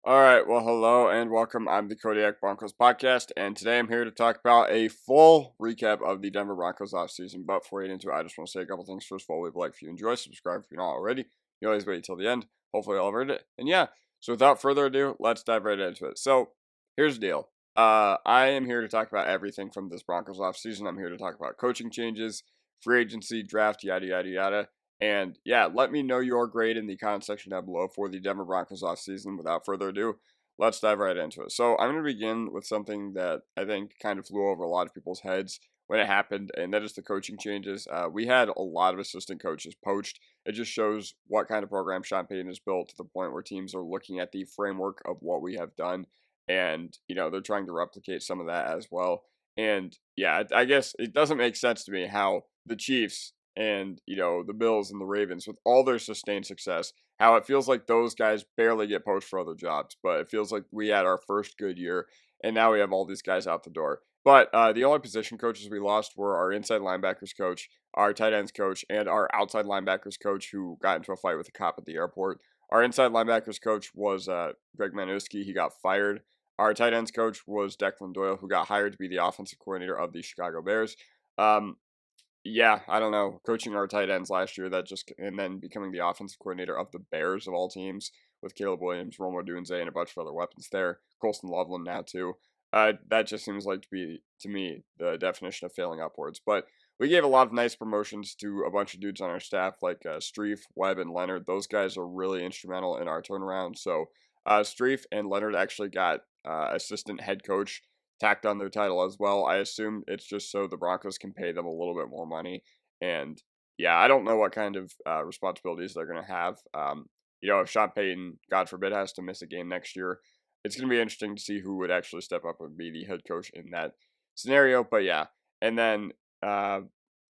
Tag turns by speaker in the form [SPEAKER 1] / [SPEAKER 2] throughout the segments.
[SPEAKER 1] All right, well, hello and welcome. I'm the Kodiak Broncos Podcast, and today I'm here to talk about a full recap of the Denver Broncos offseason. But before we get into it, I just want to say a couple things. First of all, leave a like if you enjoy, subscribe if you're not already. You always wait until the end. Hopefully, you'll have heard it. And yeah, so without further ado, let's dive right into it. So, here's the deal. I am here to talk about everything from this Broncos offseason. I'm here to talk about coaching changes, free agency, draft, yada, yada, yada. And yeah, let me know your grade in the comment section down below for the Denver Broncos offseason. Without further ado, let's dive right into it. So I'm going to begin with something that I think kind of flew over a lot of people's heads when it happened, and that is the coaching changes. We had a lot of assistant coaches poached. It just shows what kind of program Sean Payton has built to the point where teams are looking at the framework of what we have done, and they're trying to replicate some of that as well. And yeah, I guess it doesn't make sense to me how the Chiefs and the Bills and the Ravens, with all their sustained success, how it feels like those guys barely get poached for other jobs, but it feels like we had our first good year and now we have all these guys out the door. But the only position coaches we lost were our inside linebackers coach, our tight ends coach, and our outside linebackers coach, who got into a fight with a cop at the airport. Our inside linebackers coach was Greg Manuski. He got fired. Our tight ends coach was Declan Doyle, who got hired to be the offensive coordinator of the Chicago Bears. Yeah, I don't know. Coaching our tight ends last year, and then becoming the offensive coordinator of the Bears of all teams with Caleb Williams, Romo Dunze, and a bunch of other weapons there. Colston Loveland now too. That just seems like to me the definition of failing upwards. But we gave a lot of nice promotions to a bunch of dudes on our staff like Streif, Webb, and Leonard. Those guys are really instrumental in our turnaround. So Streif and Leonard actually got assistant head coach tacked on their title as well. I assume it's just so the Broncos can pay them a little bit more money. And yeah, I don't know what kind of responsibilities they're going to have. If Sean Payton, God forbid, has to miss a game next year, it's going to be interesting to see who would actually step up and be the head coach in that scenario. But yeah, and then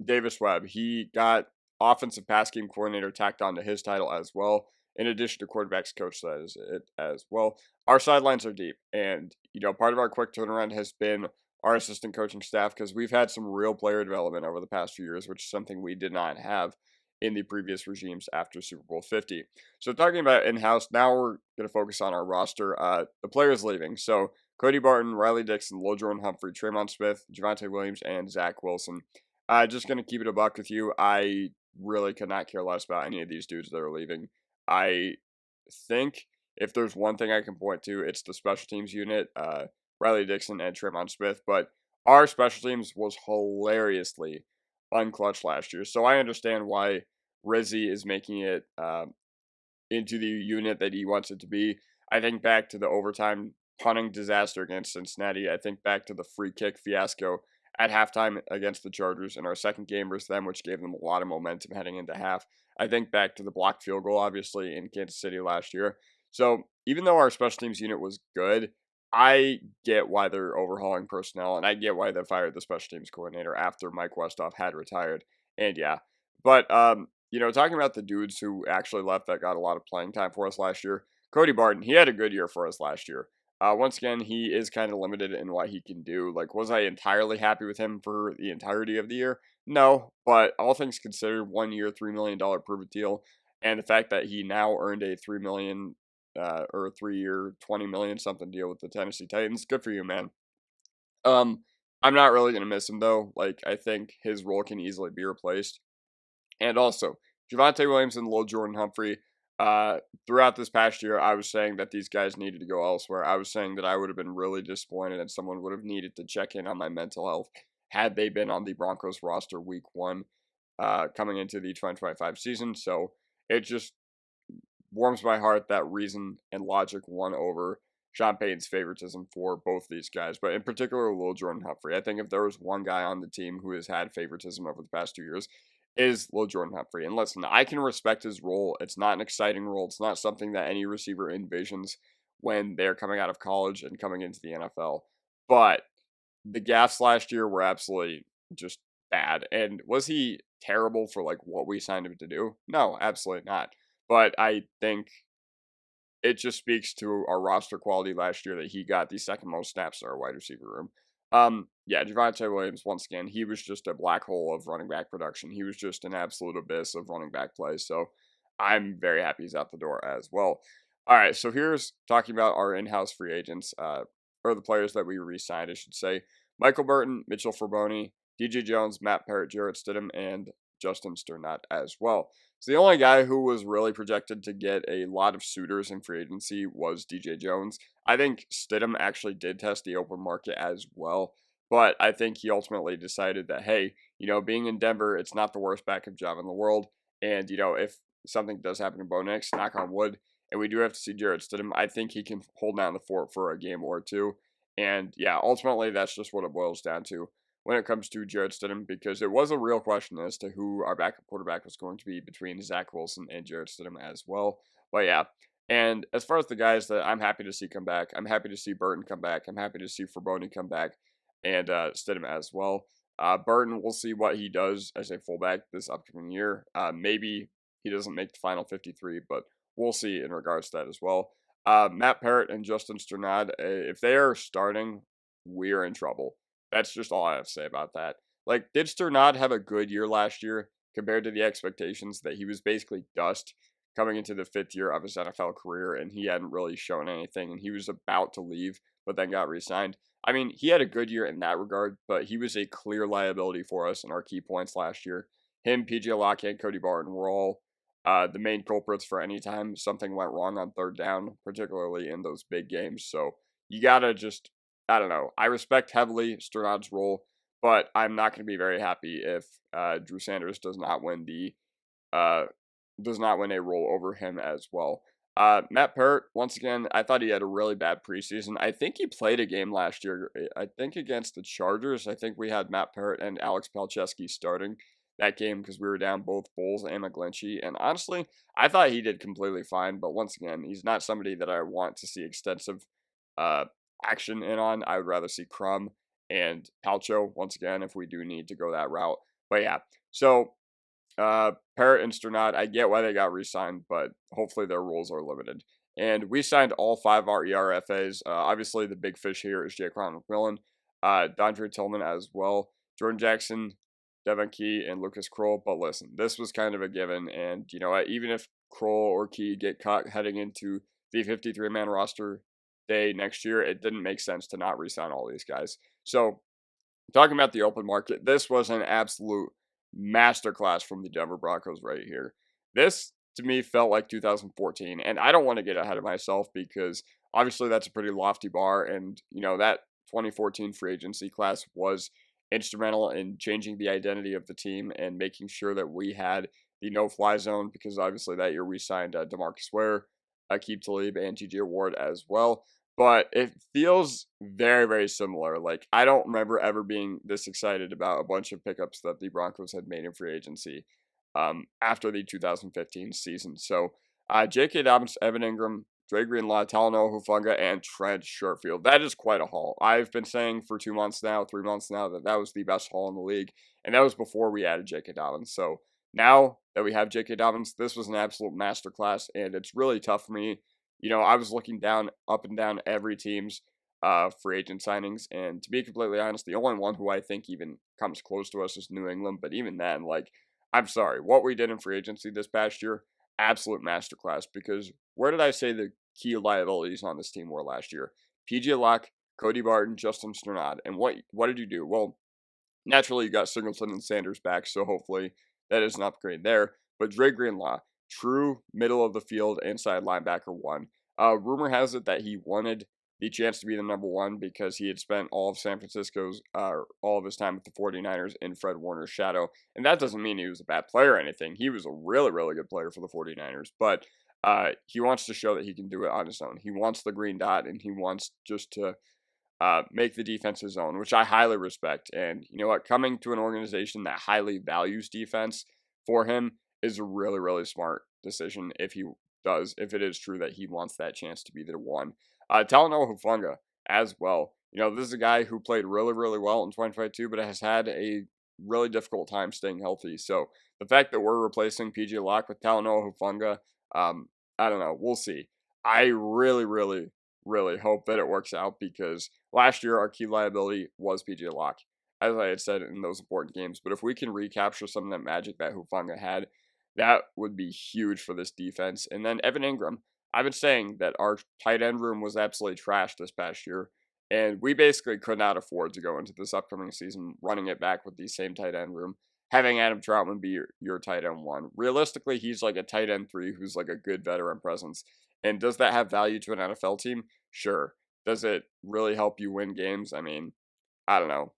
[SPEAKER 1] Davis Webb, he got offensive pass game coordinator tacked onto his title as well, in addition to quarterbacks coach, that is it as well. Our sidelines are deep, and part of our quick turnaround has been our assistant coaching staff, because we've had some real player development over the past few years, which is something we did not have in the previous regimes after Super Bowl 50. So talking about in-house, now we're going to focus on our roster. The players leaving. So Cody Barton, Riley Dixon, Lil Jordan Humphrey, Tremont Smith, Javonte Williams, and Zach Wilson. Just going to keep it a buck with you. I really could not care less about any of these dudes that are leaving. I think if there's one thing I can point to, it's the special teams unit, Riley Dixon and Tremont Smith. But our special teams was hilariously unclutched last year. So I understand why Rizzi is making it into the unit that he wants it to be. I think back to the overtime punting disaster against Cincinnati. I think back to the free kick fiasco at halftime against the Chargers in our second game versus them, which gave them a lot of momentum heading into half. I think back to the blocked field goal, obviously, in Kansas City last year. So even though our special teams unit was good, I get why they're overhauling personnel, and I get why they fired the special teams coordinator after Mike Westhoff had retired. And yeah, but talking about the dudes who actually left that got a lot of playing time for us last year, Cody Barton, he had a good year for us last year. Once again, he is kind of limited in what he can do. Like, was I entirely happy with him for the entirety of the year? No, but all things considered, 1 year, $3 million prove-it deal, and the fact that he now earned a $3 million or a 3-year, $20 million something deal with the Tennessee Titans, good for you, man. I'm not really gonna miss him though. Like, I think his role can easily be replaced. And also, Javonte Williams and Lil Jordan Humphrey. Throughout this past year, I was saying that these guys needed to go elsewhere. I was saying that I would have been really disappointed and someone would have needed to check in on my mental health had they been on the Broncos roster week 1 coming into the 2025 season. So it just warms my heart that reason and logic won over Sean Payton's favoritism for both these guys, but in particular, Lil Jordan Humphrey. I think if there was one guy on the team who has had favoritism over the past 2 years, is Lil Jordan Humphrey. And listen, I can respect his role. It's not an exciting role. It's not something that any receiver envisions when they're coming out of college and coming into the NFL. But the gaffes last year were absolutely just bad. And was he terrible for like what we signed him to do? No, absolutely not. But I think it just speaks to our roster quality last year that he got the second most snaps in our wide receiver room. Yeah, Javonte Williams, once again, he was just a black hole of running back production. He was just an absolute abyss of running back play. So I'm very happy he's out the door as well. All right, so here's talking about our in-house free agents, or the players that we re-signed, I should say. Michael Burton, Mitchell Fraboni, DJ Jones, Matt Parrott, Jarrett Stidham, and Justin Sternat as well. So the only guy who was really projected to get a lot of suitors in free agency was DJ Jones. I think Stidham actually did test the open market as well, but I think he ultimately decided that, hey, being in Denver, it's not the worst backup job in the world, and if something does happen to Bo Nix, knock on wood, and we do have to see Jarrett Stidham, I think he can hold down the fort for a game or two. And yeah, ultimately, that's just what it boils down to when it comes to Jarrett Stidham, because it was a real question as to who our backup quarterback was going to be between Zach Wilson and Jarrett Stidham as well. But yeah, and as far as the guys that I'm happy to see come back, I'm happy to see Burton come back. I'm happy to see Fraboni come back and Stidham as well. Burton, we'll see what he does as a fullback this upcoming year. Maybe he doesn't make the final 53, but we'll see in regards to that as well. Matt Parrott and Justin Sternad, if they are starting, we are in trouble. That's just all I have to say about that. Like, did Sternad have a good year last year compared to the expectations that he was basically dust coming into the 5th year of his NFL career and he hadn't really shown anything and he was about to leave but then got re-signed? I mean, he had a good year in that regard, but he was a clear liability for us in our key points last year. Him, PJ Locke, and Cody Barton were all the main culprits for any time something went wrong on third down, particularly in those big games. So you gotta just, I don't know. I respect heavily Sternad's role, but I'm not going to be very happy if Drew Sanders uh, does not win a role over him as well. Matt Parrott, once again, I thought he had a really bad preseason. I think he played a game last year. I think against the Chargers. I think we had Matt Parrott and Alex Palczewski starting that game because we were down both Bowles and McGlinchey. And honestly, I thought he did completely fine. But once again, he's not somebody that I want to see extensive uh, action in on. I would rather see Crum and Palcho once again if we do need to go that route. But yeah, so Parrott and Sternad, I get why they got re-signed, but hopefully their roles are limited. And we signed all 5 our ERFAs. Obviously, the big fish here is Jaquan McMillan, Dondre Tillman as well, Jordan Jackson, Devin Key, and Lucas Kroll. But listen, this was kind of a given. And you know what? Even if Kroll or Key get caught heading into the 53-man roster day next year, it didn't make sense to not re-sign all these guys. So talking about the open market, this was an absolute masterclass from the Denver Broncos right here. This, to me, felt like 2014, and I don't want to get ahead of myself because obviously that's a pretty lofty bar, and, that 2014 free agency class was instrumental in changing the identity of the team and making sure that we had the no-fly zone because obviously that year we signed DeMarcus Ware, Aqib Talib, and TJ Ward as well. But it feels very, very similar. Like, I don't remember ever being this excited about a bunch of pickups that the Broncos had made in free agency after the 2015 season. So, J.K. Dobbins, Evan Ingram, Dre Greenlaw, Talanoa Hufanga, and Trent Sherfield. That is quite a haul. I've been saying for 2 months now, 3 months now, that that was the best haul in the league. And that was before we added J.K. Dobbins. So, now that we have J.K. Dobbins, this was an absolute masterclass. And it's really tough for me. I was looking up and down every team's free agent signings, and to be completely honest, the only one who I think even comes close to us is New England. But even then, like, I'm sorry, what we did in free agency this past year, absolute masterclass. Because where did I say the key liabilities on this team were last year? PJ Locke, Cody Barton, Justin Sternad, and what did you do? Well, naturally, you got Singleton and Sanders back, so hopefully that is an upgrade there. But Dre Greenlaw, true middle of the field inside linebacker one. Rumor has it that he wanted the chance to be the number one because he had spent all of all of his time with the 49ers in Fred Warner's shadow. And that doesn't mean he was a bad player or anything. He was a really, really good player for the 49ers. But he wants to show that he can do it on his own. He wants the green dot, and he wants just to make the defense his own, which I highly respect. And you know what? Coming to an organization that highly values defense for him is a really, really smart decision if it is true that he wants that chance to be the one. Talanoa Hufanga as well. This is a guy who played really, really well in 2022, but has had a really difficult time staying healthy. So the fact that we're replacing PJ Locke with Talanoa Hufanga, I don't know. We'll see. I really, really, really hope that it works out because last year our key liability was PJ Locke, as I had said in those important games. But if we can recapture some of that magic that Hufanga had, that would be huge for this defense. And then Evan Ingram, I've been saying that our tight end room was absolutely trashed this past year, and we basically could not afford to go into this upcoming season running it back with the same tight end room, having Adam Troutman be your tight end one. Realistically, he's like a tight end three who's like a good veteran presence. And does that have value to an NFL team? Sure. Does it really help you win games? I mean, I don't know.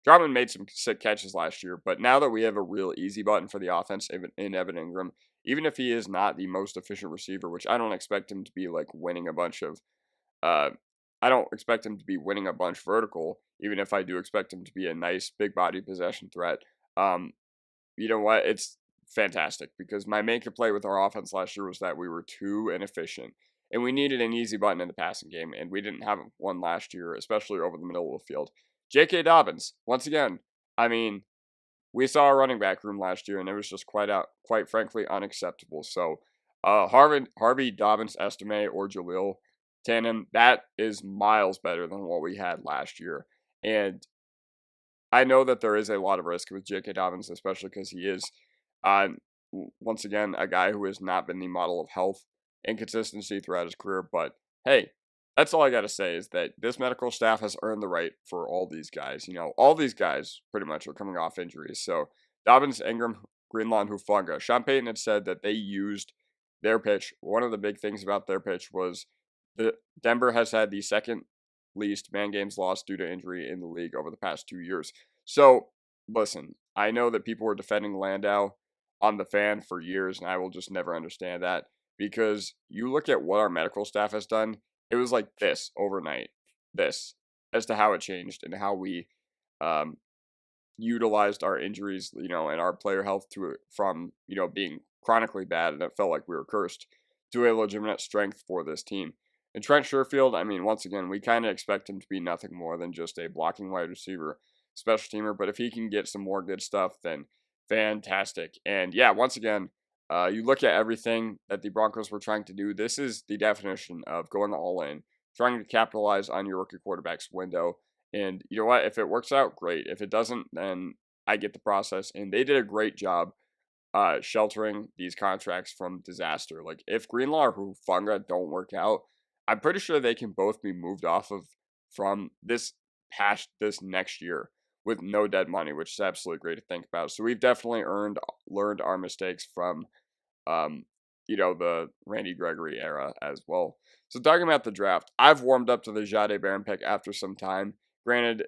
[SPEAKER 1] Troutman made some sick catches last year, but now that we have a real easy button for the offense in Evan Ingram, even if he is not the most efficient receiver, which I don't expect him to be like winning a bunch of, uh, I don't expect him to be winning a bunch vertical, even if I do expect him to be a nice big body possession threat. Um, you know what? It's fantastic because my main complaint with our offense last year was that we were too inefficient. And we needed an easy button in the passing game, and we didn't have one last year, especially over the middle of the field. J.K. Dobbins, once again, I mean, we saw our running back room last year, and it was just quite frankly, unacceptable. So, Harvey Dobbins, Estime, or Jaleel tandem, that is miles better than what we had last year. And I know that there is a lot of risk with J.K. Dobbins, especially because he is, uh, once again, a guy who has not been the model of health and consistency throughout his career. But hey, that's all I got to say is that this medical staff has earned the right for all these guys. You know, all these guys pretty much are coming off injuries. So Dobbins, Ingram, Greenlaw, and Hufanga. Sean Payton had said that they used their pitch. One of the big things about their pitch was that Denver has had the second least man games lost due to injury in the league over the past 2 years. So, listen, I know that people were defending Landau on the fan for years, and I will just never understand that because you look at what our medical staff has done, it was like this overnight, this, as to how it changed and how we um, utilized our injuries, you know, and our player health from, you know, being chronically bad, and it felt like we were cursed, to a legitimate strength for this team. And Trent Sherfield, I mean, once again, we kind of expect him to be nothing more than just a blocking wide receiver, special teamer. But if he can get some more good stuff, then fantastic. And yeah, once again, you look at everything that the Broncos were trying to do. This is the definition of going all in, trying to capitalize on your rookie quarterback's window. And you know what? If it works out, great. If it doesn't, then I get the process. And they did a great job sheltering these contracts from disaster. Like if Greenlaw or Hufanga don't work out, I'm pretty sure they can both be moved off of from this past this next year with no dead money, which is absolutely great to think about. So we've definitely learned our mistakes from um, you know, the Randy Gregory era as well. So talking about the draft, I've warmed up to the Jahdae Barron pick after some time. Granted,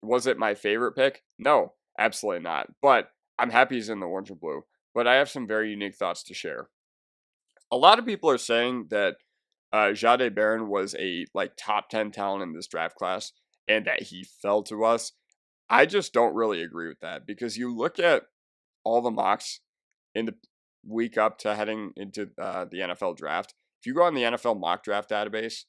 [SPEAKER 1] was it my favorite pick? No, absolutely not. But I'm happy he's in the orange and blue. But I have some very unique thoughts to share. A lot of people are saying that Jahdae Barron was a like top 10 talent in this draft class and that he fell to us. I just don't really agree with that because you look at all the mocks in the week up to heading into the NFL draft. If you go on the NFL mock draft database,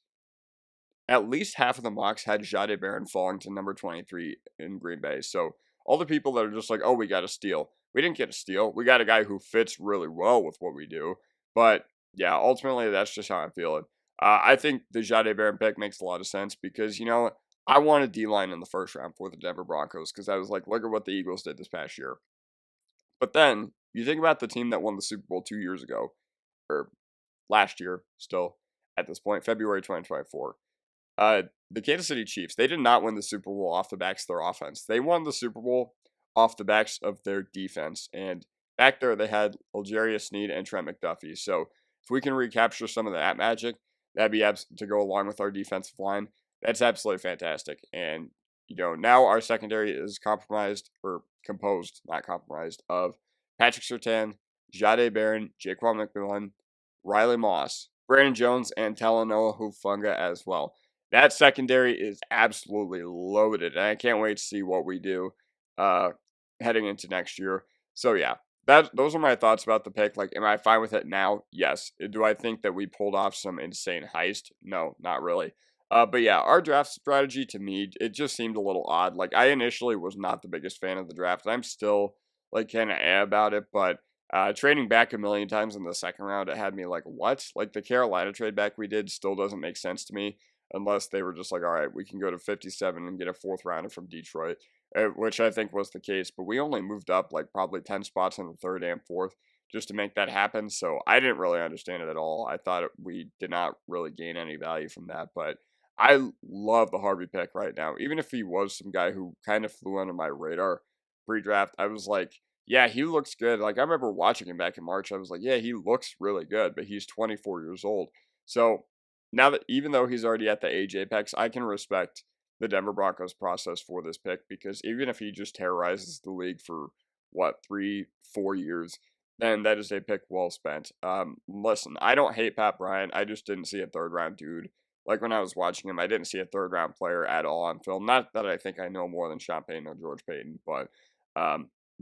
[SPEAKER 1] at least half of the mocks had Jahdae Barron falling to number 23 in Green Bay. So all the people that are just like, oh, we got a steal. We didn't get a steal. We got a guy who fits really well with what we do. But yeah, ultimately, that's just how I'm feeling. I think the Jahdae Barron pick makes a lot of sense because, you know, I wanted D-line in the first round for the Denver Broncos because I was like, look at what the Eagles did this past year. But then you think about the team that won the Super Bowl 2 years ago, or last year still at this point, February 2024. The Kansas City Chiefs, they did not win the Super Bowl off the backs of their offense. They won the Super Bowl off the backs of their defense. And back there, they had Algeria Sneed and Trent McDuffie. So if we can recapture some of that magic, that'd be to go along with our defensive line. That's absolutely fantastic. And, you know, now our secondary is composed, not compromised, of Patrick Surtain, Jahdae Barron, Jaquan McMillan, Riley Moss, Brandon Jones, and Talanoa Hufanga as well. That secondary is absolutely loaded, and I can't wait to see what we do heading into next year. So yeah, those are my thoughts about the pick. Like, am I fine with it now? Yes. Do I think that we pulled off some insane heist? No, not really. But yeah, our draft strategy to me, it just seemed a little odd. Like, I initially was not the biggest fan of the draft. I'm still like kind of about it, but trading back a million times in the second round, it had me like, what? Like the Carolina trade back we did still doesn't make sense to me unless they were just like, all right, we can go to 57 and get a fourth rounder from Detroit, which I think was the case. But we only moved up like probably 10 spots in the third and fourth just to make that happen. So I didn't really understand it at all. I thought we did not really gain any value from that. But I love the Harvey pick right now. Even if he was some guy who kind of flew under my radar pre-draft, I was like, yeah, he looks good. Like, I remember watching him back in March. I was like, yeah, he looks really good, but he's 24 years old. So now that even though he's already at the age apex, I can respect the Denver Broncos process for this pick, because even if he just terrorizes the league for what, 3, 4 years, then that is a pick well spent. Listen, I don't hate Pat Bryant. I just didn't see a third round dude. Like, when I was watching him, I didn't see a third round player at all on film. Not that I think I know more than Sean Payton or George Payton, but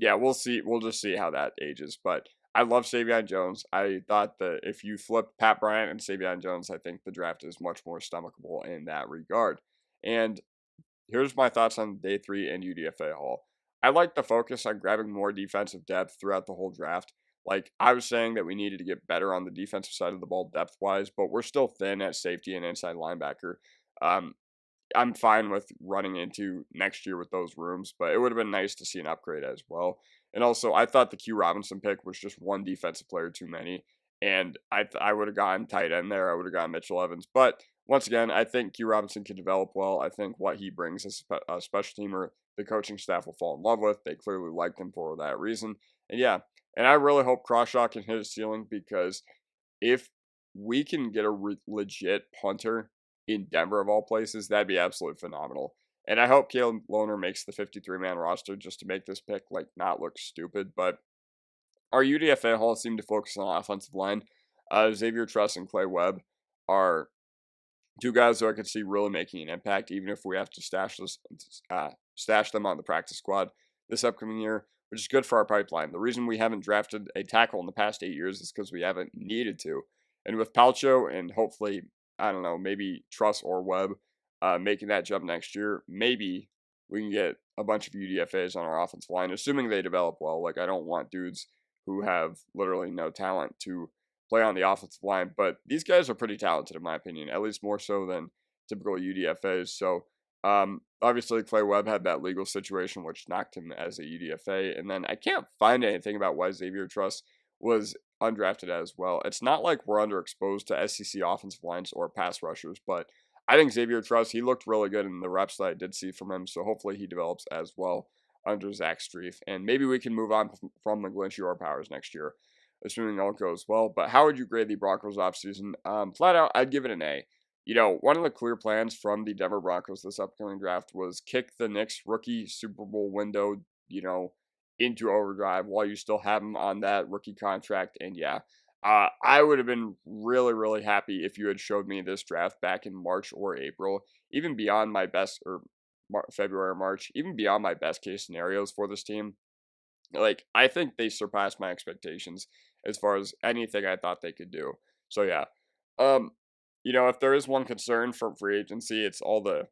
[SPEAKER 1] yeah, we'll see. We'll just see how that ages. But I love Savion Jones. I thought that if you flip Pat Bryant and Savion Jones, I think the draft is much more stomachable in that regard. And here's my thoughts on day 3 and UDFA Hall. I like the focus on grabbing more defensive depth throughout the whole draft. Like, I was saying that we needed to get better on the defensive side of the ball depth-wise, but we're still thin at safety and inside linebacker. Um, I'm fine with running into next year with those rooms, but it would have been nice to see an upgrade as well. And also, I thought the Q Robinson pick was just one defensive player too many, and I would have gone tight end there. I would have gone Mitchell Evans, but once again, I think Q Robinson can develop well. I think what he brings as a special teamer, the coaching staff will fall in love with. They clearly liked him for that reason, and yeah, and I really hope Crawshaw can hit his ceiling, because if we can get a legit punter in Denver of all places, that'd be absolutely phenomenal. And I hope Caleb Lohner makes the 53-man roster just to make this pick like not look stupid. But our UDFA Hall seemed to focus on offensive line. Xavier Truss and Clay Webb are two guys who I could see really making an impact, even if we have to stash them on the practice squad this upcoming year, which is good for our pipeline. The reason we haven't drafted a tackle in the past 8 years is because we haven't needed to. And with Palcho and hopefully, I don't know, maybe Truss or Webb making that jump next year, maybe we can get a bunch of UDFAs on our offensive line, assuming they develop well. Like, I don't want dudes who have literally no talent to play on the offensive line, but these guys are pretty talented in my opinion, at least more so than typical UDFAs. So obviously Clay Webb had that legal situation which knocked him as a UDFA, and then I can't find anything about why Xavier Truss was undrafted as well. It's not like we're underexposed to SEC offensive lines or pass rushers, but I think Xavier Truss, he looked really good in the reps that I did see from him, so hopefully he develops as well under Zach Strief, and maybe we can move on from McGlinchey or Powers next year, assuming all goes well. But how would you grade the Broncos offseason? Flat out, I'd give it an A. You know, one of the clear plans from the Denver Broncos this upcoming draft was kick the Knicks rookie Super Bowl window, into overdrive while you still have him on that rookie contract. And yeah, I would have been really, really happy if you had showed me this draft back in March or April, even beyond my best, or February or March, even beyond my best case scenarios for this team. Like, I think they surpassed my expectations as far as anything I thought they could do. So yeah, um, if there is one concern from free agency, it's all the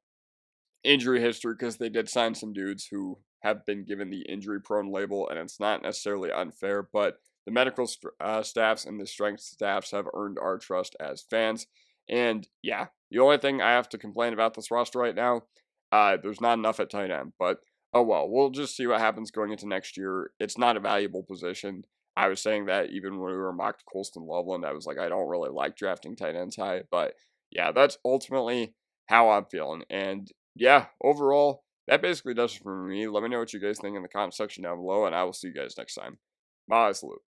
[SPEAKER 1] injury history, because they did sign some dudes who have been given the injury prone label, and it's not necessarily unfair, but the medical staffs and the strength staffs have earned our trust as fans. And yeah, the only thing I have to complain about this roster right now, there's not enough at tight end, but oh well, we'll just see what happens going into next year. It's not a valuable position. I was saying that even when we were mocked Colston Loveland, I was like, I don't really like drafting tight ends high, but yeah, that's ultimately how I'm feeling. And yeah, overall, that basically does it for me. Let me know what you guys think in the comment section down below, and I will see you guys next time. Bye, salute.